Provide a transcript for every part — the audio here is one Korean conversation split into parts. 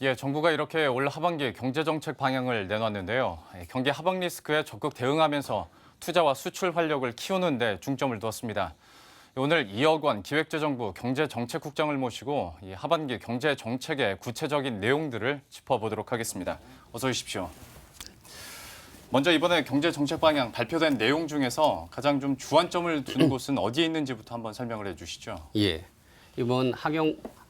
예, 정부가 이렇게 올 하반기 경제정책 방향을 내놨는데요. 경기 하방 리스크에 적극 대응하면서 투자와 수출 활력을 키우는 데 중점을 두었습니다. 오늘 2억 원 기획재정부 경제정책국장을 모시고 이 하반기 경제정책의 구체적인 내용들을 짚어보도록 하겠습니다. 어서 오십시오. 먼저 이번에 경제정책 방향 발표된 내용 중에서 가장 좀 주안점을 둔 곳은 어디에 있는지부터 한번 설명을 해주시죠. 예, 이번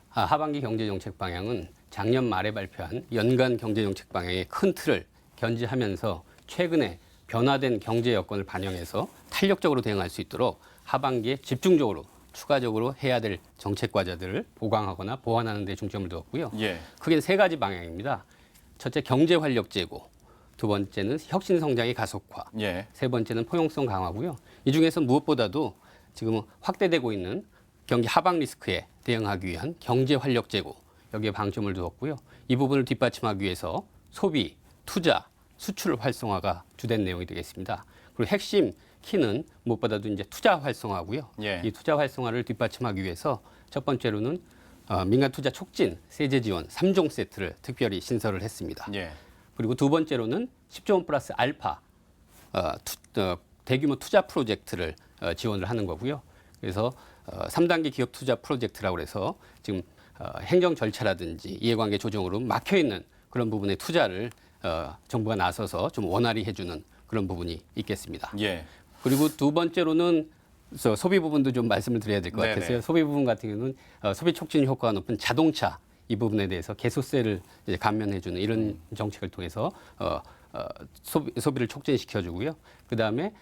하반기 경제정책 방향은 작년 말에 발표한 연간 경제정책 방향의 큰 틀을 견지하면서 최근에 변화된 경제 여건을 반영해서 탄력적으로 대응할 수 있도록 하반기에 집중적으로 추가적으로 해야 될 정책 과제들을 보강하거나 보완하는 데 중점을 두었고요. 예. 크게 세 가지 방향입니다. 첫째, 경제 활력 제고. 두 번째는 혁신 성장의 가속화. 예. 세 번째는 포용성 강화고요. 이 중에서 무엇보다도 지금 확대되고 있는 경기 하방 리스크에 대응하기 위한 경제 활력 제고, 여기에 방점을 두었고요. 이 부분을 뒷받침하기 위해서 소비, 투자, 수출 활성화가 주된 내용이 되겠습니다. 그리고 핵심 키는 무엇보다도 이제 투자 활성화고요. 예. 이 투자 활성화를 뒷받침하기 위해서 첫 번째로는 민간 투자 촉진 세제 지원 3종 세트를 특별히 신설을 했습니다. 예. 그리고 두 번째로는 10조 원 플러스 알파 대규모 투자 프로젝트를 지원을 하는 거고요. 그래서 3단계 기업 투자 프로젝트라고 해서 지금 행정 절차라든지 이해관계 조정으로 막혀 있는 그런 부분의 투자를 정부가 나서서 좀 원활히 해주는 그런 부분이 있겠습니다. 예. 그리고 두 번째로는 소비 부분도 좀 말씀을 드려야 될 것 네네. 같아서요. 소비 부분 같은 경우는 소비 촉진 효과가 높은 자동차 이 부분에 대해서 개소세를 이제 감면해주는 이런 정책을 통해서 소비를 촉진시켜주고요. 그 다음에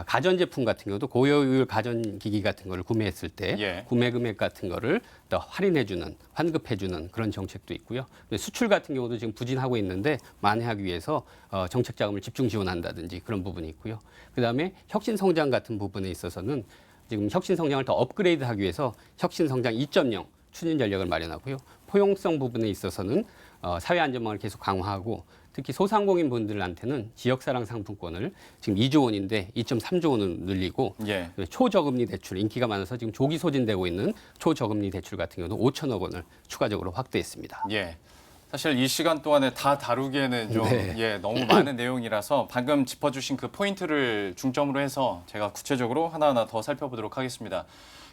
가전제품 같은 경우도 고효율 가전기기 같은 거를 구매했을 때 예. 구매 금액 같은 거를 더 할인해주는, 환급해주는 그런 정책도 있고요. 수출 같은 경우도 지금 부진하고 있는데 만회하기 위해서 정책 자금을 집중 지원한다든지 그런 부분이 있고요. 그 다음에 혁신 성장 같은 부분에 있어서는 지금 혁신 성장을 더 업그레이드하기 위해서 혁신 성장 2.0 추진 전략을 마련하고요. 포용성 부분에 있어서는 사회 안전망을 계속 강화하고 특히 소상공인 분들한테는 지역사랑 상품권을 지금 2조 원인데 2.3조 원을 늘리고 예. 초저금리 대출 인기가 많아서 지금 조기 소진되고 있는 초저금리 대출 같은 경우도 5천억 원을 추가적으로 확대했습니다. 예. 사실 이 시간 동안에 다 다루기에는 좀 예, 너무 많은 내용이라서 방금 짚어주신 그 포인트를 중점으로 해서 제가 구체적으로 하나하나 더 살펴보도록 하겠습니다.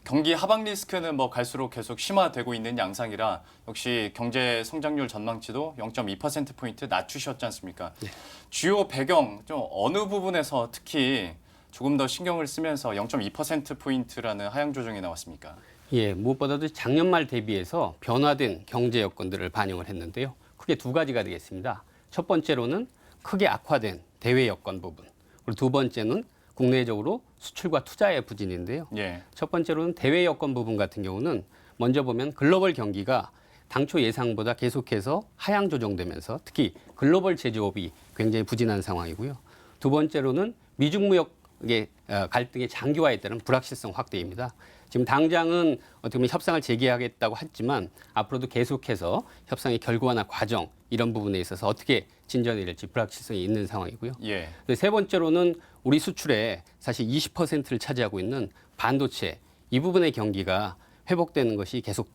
경기 하방 리스크는 뭐 갈수록 계속 심화되고 있는 양상이라 역시 경제 성장률 전망치도 0.2%포인트 낮추셨지 않습니까? 네. 주요 배경 좀 어느 부분에서 특히 조금 더 신경을 쓰면서 0.2%포인트라는 하향 조정이 나왔습니까? 예, 무엇보다도 작년 말 대비해서 변화된 경제 여건들을 반영을 했는데요. 크게 두 가지가 되겠습니다. 첫 번째로는 크게 악화된 대외 여건 부분. 그리고 두 번째는 국내적으로 수출과 투자의 부진인데요. 예. 첫 번째로는 대외 여건 부분 같은 경우는 먼저 보면 글로벌 경기가 당초 예상보다 계속해서 하향 조정되면서 특히 글로벌 제조업이 굉장히 부진한 상황이고요. 두 번째로는 미중 무역의 갈등의 장기화에 따른 불확실성 확대입니다. 지금 당장은 어떻게 보면 협상을 재개하겠다고 했지만 앞으로도 계속해서 협상의 결과나 과정 이런 부분에 있어서 어떻게 진전이 될지 불확실성이 있는 상황이고요. 예. 세 번째로는 우리 수출의 사실 20%를 차지하고 있는 반도체 이 부분의 경기가 회복되는 것이 계속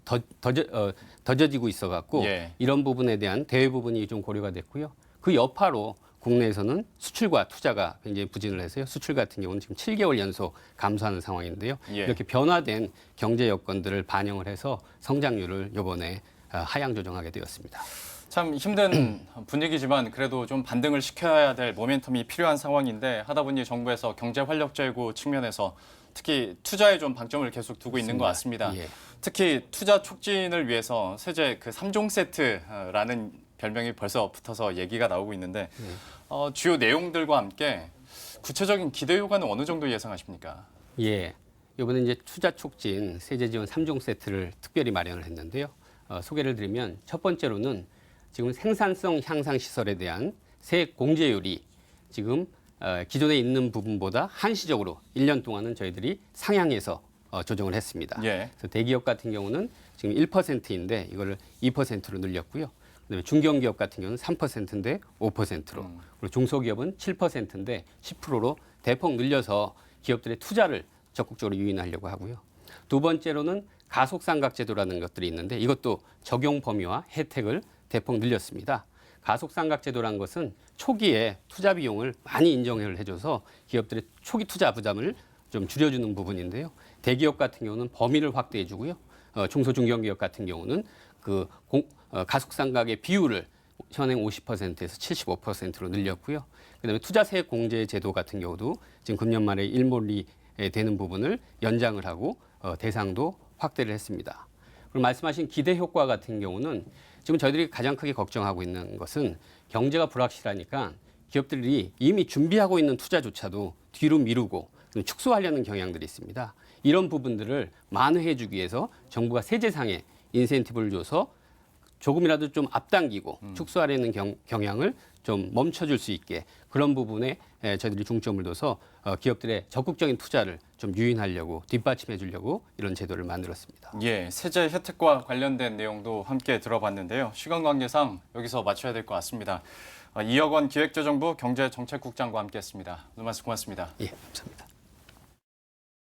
더뎌지고 있어갖고 예. 이런 부분에 대한 대외 부분이 좀 고려가 됐고요. 그 여파로 국내에서는 수출과 투자가 굉장히 부진을 해서요. 수출 같은 경우는 지금 7개월 연속 감소하는 상황인데요. 예. 이렇게 변화된 경제 여건들을 반영을 해서 성장률을 이번에 하향 조정하게 되었습니다. 참 힘든 분위기지만 그래도 좀 반등을 시켜야 될 모멘텀이 필요한 상황인데 하다 보니 정부에서 경제 활력 제고 측면에서 특히 투자에 좀 방점을 계속 두고 있는 것 같습니다. 예. 특히 투자 촉진을 위해서 세제 그 3종 세트라는 별명이 벌써 붙어서 얘기가 나오고 있는데 주요 내용들과 함께 구체적인 기대 효과는 어느 정도 예상하십니까? 예. 이번에 이제 투자 촉진 세제 지원 3종 세트를 특별히 마련을 했는데요. 소개를 드리면 첫 번째로는 지금 생산성 향상 시설에 대한 세액 공제율이 지금 기존에 있는 부분보다 한시적으로 1년 동안은 저희들이 상향해서 조정을 했습니다. 예. 그래서 대기업 같은 경우는 지금 1%인데 이거를 2%로 늘렸고요. 그다음에 중견기업 같은 경우는 3%인데 5%로 그리고 중소기업은 7%인데 10%로 대폭 늘려서 기업들의 투자를 적극적으로 유인하려고 하고요. 두 번째로는 가속상각제도라는 것들이 있는데 이것도 적용 범위와 혜택을 대폭 늘렸습니다. 가속상각제도란 것은 초기에 투자 비용을 많이 인정을 해줘서 기업들의 초기 투자 부담을 좀 줄여주는 부분인데요. 대기업 같은 경우는 범위를 확대해주고요. 중소중견기업 같은 경우는 가속상각의 비율을 현행 50%에서 75%로 늘렸고요. 그다음에 투자세액 공제 제도 같은 경우도 지금 금년 말에 일몰이 되는 부분을 연장을 하고 대상도 확대를 했습니다. 그리고 말씀하신 기대 효과 같은 경우는 지금 저희들이 가장 크게 걱정하고 있는 것은 경제가 불확실하니까 기업들이 이미 준비하고 있는 투자조차도 뒤로 미루고 축소하려는 경향들이 있습니다. 이런 부분들을 만회해주기 위해서 정부가 세제상의 인센티브를 줘서 조금이라도 좀 앞당기고 축소하려는 경향을 좀 멈춰줄 수 있게 그런 부분에 저희들이 중점을 둬서 기업들의 적극적인 투자를 좀 유인하려고 뒷받침해 주려고 이런 제도를 만들었습니다. 예, 세제 혜택과 관련된 내용도 함께 들어봤는데요. 시간 관계상 여기서 마쳐야 될 것 같습니다. 이혁원 기획재정부 경제정책국장과 함께했습니다. 오늘 말씀 고맙습니다. 예, 감사합니다.